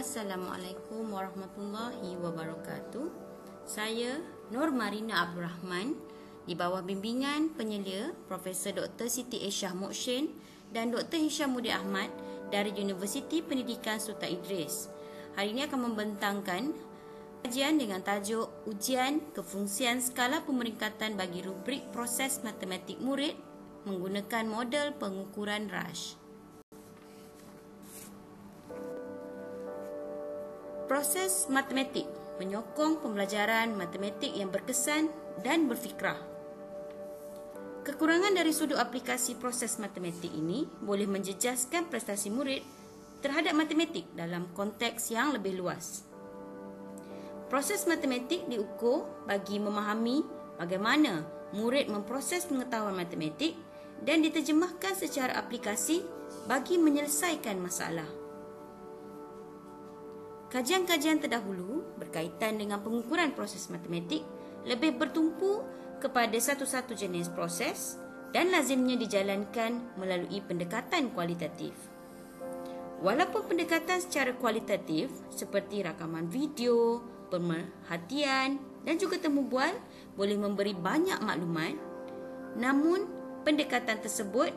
Assalamualaikum warahmatullahi wabarakatuh. Saya Nur Marina Abdul Rahman di bawah bimbingan penyelia Profesor Dr. Siti Aisyah Mokshin dan Dr. Hishamuddin Ahmad dari Universiti Pendidikan Sultan Idris. Hari ini akan membentangkan kajian dengan tajuk Ujian Kefungsian Skala Pemeringkatan bagi rubrik proses matematik murid menggunakan model pengukuran Rush. Proses matematik menyokong pembelajaran matematik yang berkesan dan berfikrah. Kekurangan dari sudut aplikasi proses matematik ini boleh menjejaskan prestasi murid terhadap matematik dalam konteks yang lebih luas. Proses matematik diukur bagi memahami bagaimana murid memproses pengetahuan matematik dan diterjemahkan secara aplikasi bagi menyelesaikan masalah. Kajian-kajian terdahulu berkaitan dengan pengukuran proses matematik lebih bertumpu kepada satu-satu jenis proses dan lazimnya dijalankan melalui pendekatan kualitatif. Walaupun pendekatan secara kualitatif seperti rakaman video, pemerhatian dan juga temu bual boleh memberi banyak maklumat, namun pendekatan tersebut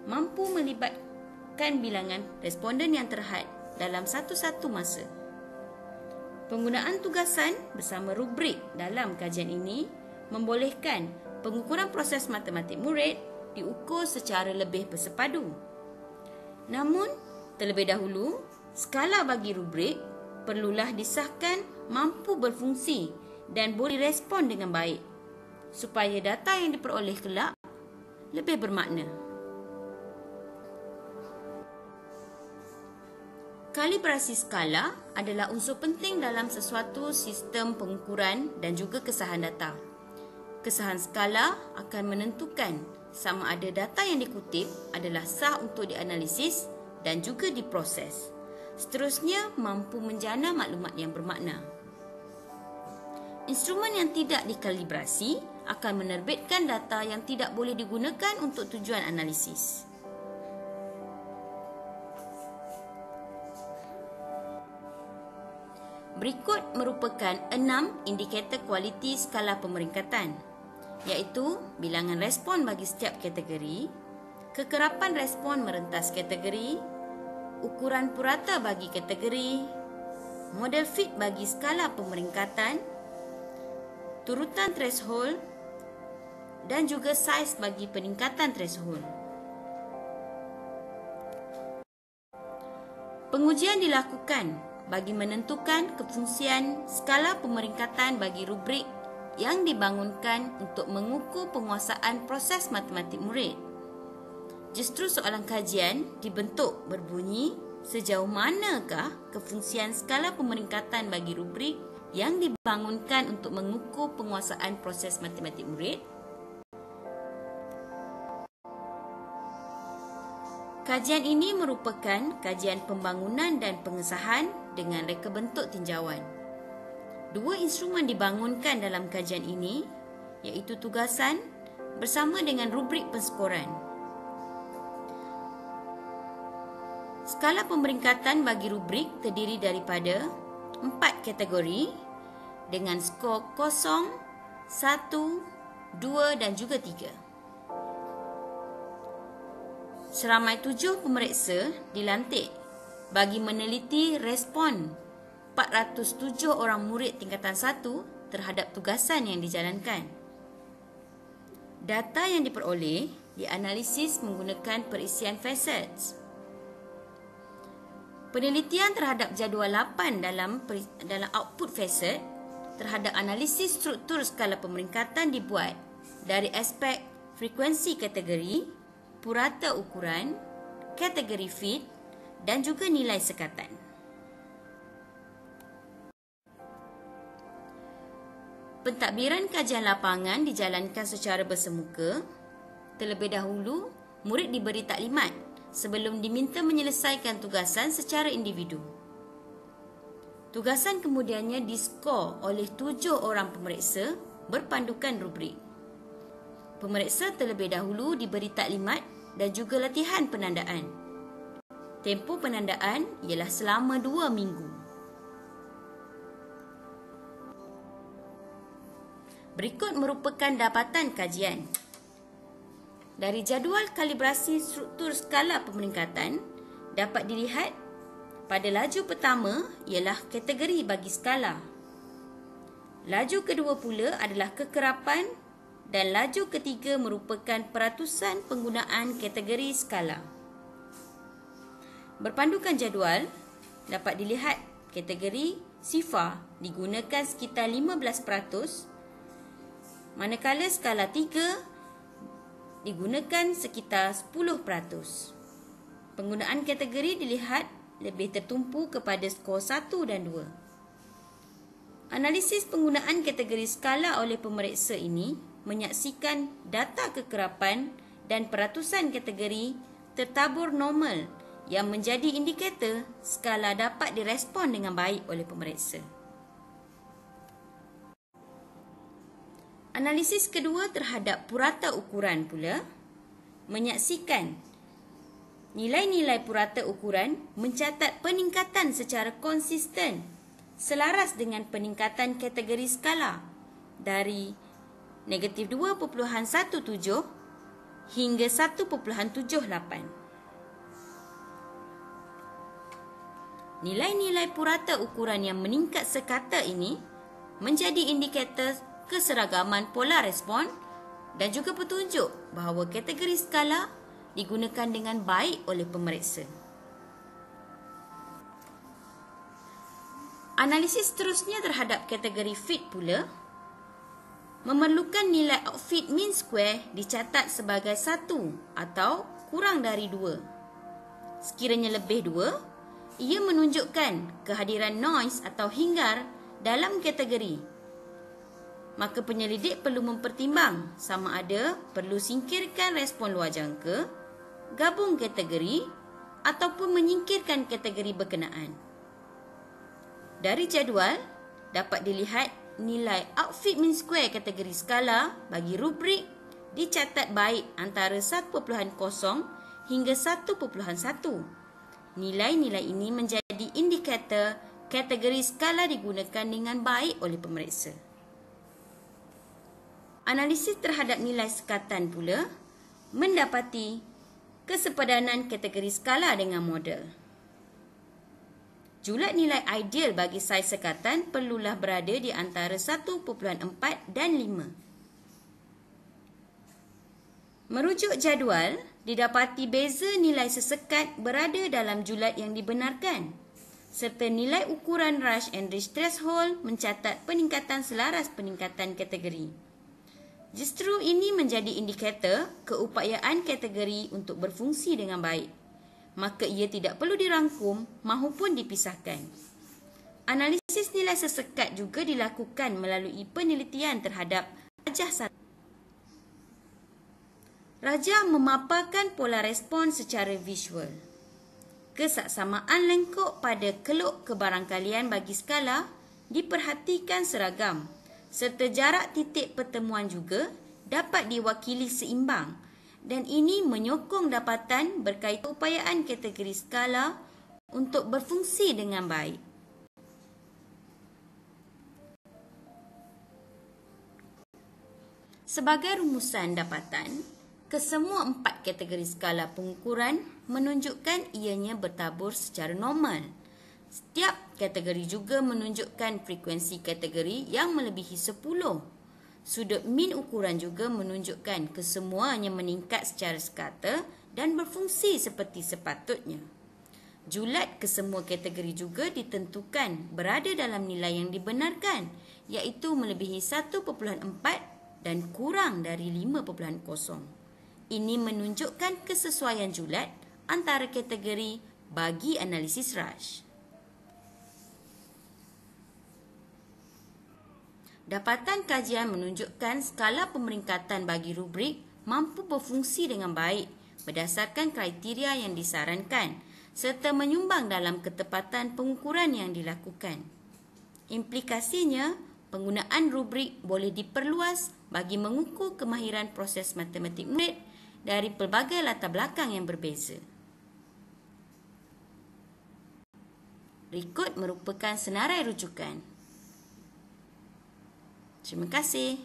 mampu melibatkan bilangan responden yang terhad dalam satu-satu masa. Penggunaan tugasan bersama rubrik dalam kajian ini membolehkan pengukuran proses matematik murid diukur secara lebih bersepadu. Namun, terlebih dahulu, skala bagi rubrik perlulah disahkan mampu berfungsi dan boleh respon dengan baik supaya data yang diperoleh kelak lebih bermakna. Kalibrasi skala adalah unsur penting dalam sesuatu sistem pengukuran dan juga kesahan data. Kesahan skala akan menentukan sama ada data yang dikutip adalah sah untuk dianalisis dan juga diproses. Seterusnya, mampu menjana maklumat yang bermakna. Instrumen yang tidak dikalibrasi akan menerbitkan data yang tidak boleh digunakan untuk tujuan analisis. Berikut merupakan 6 indikator kualiti skala pemeringkatan, iaitu bilangan respon bagi setiap kategori, kekerapan respon merentas kategori, ukuran purata bagi kategori, model fit bagi skala pemeringkatan, turutan threshold dan juga saiz bagi peningkatan threshold. Pengujian dilakukan bagi menentukan kefungsian skala pemeringkatan bagi rubrik yang dibangunkan untuk mengukur penguasaan proses matematik murid. Justru soalan kajian dibentuk berbunyi, sejauh manakah kefungsian skala pemeringkatan bagi rubrik yang dibangunkan untuk mengukur penguasaan proses matematik murid? Kajian ini merupakan kajian pembangunan dan pengesahan dengan reka bentuk tinjauan. 2 instrumen dibangunkan dalam kajian ini, iaitu tugasan bersama dengan rubrik penskoran. Skala pemeringkatan bagi rubrik terdiri daripada 4 kategori dengan skor 0, 1, 2 dan juga 3. Seramai 7 pemeriksa dilantik bagi meneliti respon 407 orang murid tingkatan 1 terhadap tugasan yang dijalankan. Data yang diperoleh dianalisis menggunakan perisian facets. Penelitian terhadap jadual 8 dalam output facet terhadap analisis struktur skala pemeringkatan dibuat dari aspek frekuensi kategori, purata ukuran, kategori fit dan juga nilai sekatan. Pentadbiran kajian lapangan dijalankan secara bersemuka. Terlebih dahulu, murid diberi taklimat sebelum diminta menyelesaikan tugasan secara individu. Tugasan kemudiannya diskor oleh 7 orang pemeriksa berpandukan rubrik. Pemeriksa terlebih dahulu diberi taklimat dan juga latihan penandaan. Tempoh penandaan ialah selama 2 minggu. Berikut merupakan dapatan kajian. Dari jadual kalibrasi struktur skala pemeringkatan, dapat dilihat pada laju pertama ialah kategori bagi skala. Laju kedua pula adalah kekerapan dan laju ketiga merupakan peratusan penggunaan kategori skala. Berpandukan jadual, dapat dilihat kategori sifar digunakan sekitar 15%, manakala skala 3 digunakan sekitar 10%. Penggunaan kategori dilihat lebih tertumpu kepada skor 1 dan 2. Analisis penggunaan kategori skala oleh pemeriksa ini menyaksikan data kekerapan dan peratusan kategori tertabur normal yang menjadi indikator skala dapat direspon dengan baik oleh pemeriksa. Analisis kedua terhadap purata ukuran pula menyaksikan nilai-nilai purata ukuran mencatat peningkatan secara konsisten selaras dengan peningkatan kategori skala dari negatif 2.17 hingga 1.78. Nilai-nilai purata ukuran yang meningkat sekata ini menjadi indikator keseragaman pola respon dan juga petunjuk bahawa kategori skala digunakan dengan baik oleh pemeriksa. Analisis seterusnya terhadap kategori fit pula memerlukan nilai outfit mean square dicatat sebagai 1 atau kurang dari 2. Sekiranya lebih 2, ia menunjukkan kehadiran noise atau hingar dalam kategori. Maka penyelidik perlu mempertimbang sama ada perlu singkirkan respon luar jangka, gabung kategori ataupun menyingkirkan kategori berkenaan. Dari jadual dapat dilihat nilai outfit mean square kategori skala bagi rubrik dicatat baik antara 1.0 hingga 1.1. Nilai-nilai ini menjadi indikator kategori skala digunakan dengan baik oleh pemeriksa. Analisis terhadap nilai sekatan pula mendapati kesepadanan kategori skala dengan model. Julat nilai ideal bagi saiz sekatan perlulah berada di antara 1.4 dan 5. Merujuk jadual, didapati beza nilai sesekat berada dalam julat yang dibenarkan, serta nilai ukuran Rush and Rich threshold mencatat peningkatan selaras peningkatan kategori. Justru ini menjadi indikator keupayaan kategori untuk berfungsi dengan baik. Maka ia tidak perlu dirangkum mahupun dipisahkan. Analisis nilai sesekat juga dilakukan melalui penelitian terhadap rajah. Rajah memaparkan pola respon secara visual. Kesaksamaan lengkok pada keluk kebarangkalian bagi skala diperhatikan seragam, serta jarak titik pertemuan juga dapat diwakili seimbang, dan ini menyokong dapatan berkaitan upayaan kategori skala untuk berfungsi dengan baik. Sebagai rumusan dapatan, kesemua 4 kategori skala pengukuran menunjukkan ianya bertabur secara normal. Setiap kategori juga menunjukkan frekuensi kategori yang melebihi 10. Sudut min ukuran juga menunjukkan kesemuanya meningkat secara sekata dan berfungsi seperti sepatutnya. Julat kesemua kategori juga ditentukan berada dalam nilai yang dibenarkan, iaitu melebihi 1.4 dan kurang dari 5.0. Ini menunjukkan kesesuaian julat antara kategori bagi analisis Rush. Dapatan kajian menunjukkan skala pemeringkatan bagi rubrik mampu berfungsi dengan baik berdasarkan kriteria yang disarankan serta menyumbang dalam ketepatan pengukuran yang dilakukan. Implikasinya, penggunaan rubrik boleh diperluas bagi mengukur kemahiran proses matematik murid dari pelbagai latar belakang yang berbeza. Berikut merupakan senarai rujukan. Terima kasih.